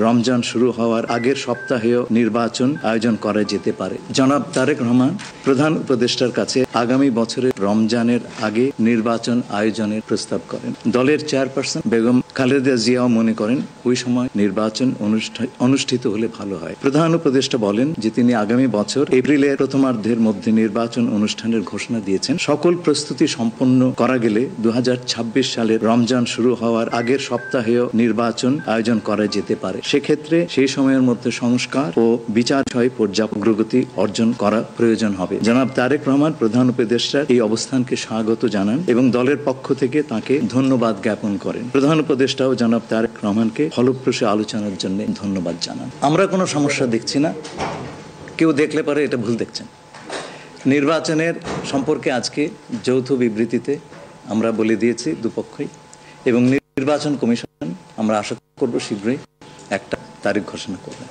রমজান শুরু হওয়ার আগের সপ্তাহেও নির্বাচন আয়োজন করা যেতে পারে। জনাব তারেক রহমান প্রধান উপদেষ্টার কাছে আগামী বছরের রমজানের আগে নির্বাচন আয়োজনের প্রস্তাব করেন। দলের চেয়ারপারসন বেগম খালেদা জিয়াও মনে করেন ওই সময় নির্বাচন অনুষ্ঠিত হলে ভালো হয়। প্রধান উপদেষ্টা বলেন যে তিনি আগামী বছর এপ্রিলের প্রথমার্ধের মধ্যে নির্বাচন অনুষ্ঠানের ঘোষণা দিয়েছেন। সকল প্রস্তুতি সম্পন্ন করা গেলে 2026 সালের রমজান শুরু হওয়ার আগের সপ্তাহেও নির্বাচন আয়োজন করা যেতে পারে। সেক্ষেত্রে সেই সময়ের মধ্যে সংস্কার ও বিচার বিষয়ে পর্যাপ্ত অগ্রগতি অর্জন করা প্রয়োজন হবে। জনাব তারেক রহমান প্রধান উপদেষ্টার এই অবস্থানকে স্বাগত জানান এবং দলের পক্ষ থেকে তাকে ধন্যবাদ জ্ঞাপন করেন। প্রধান উপদেষ্টাও জনাব তারেক রহমানকে ফলপ্রসূ আলোচনার জন্য ধন্যবাদ জানান। আমরা কোনো সমস্যা দেখছি না, কেউ দেখলে পারে এটা ভুল দেখছেন। নির্বাচনের সম্পর্কে আজকে যৌথ বিবৃতিতে আমরা বলে দিয়েছি দুপক্ষই, এবং নির্বাচন কমিশন আমরা আশা করব শীঘ্রই একটা তারিখ ঘোষণা করবেন।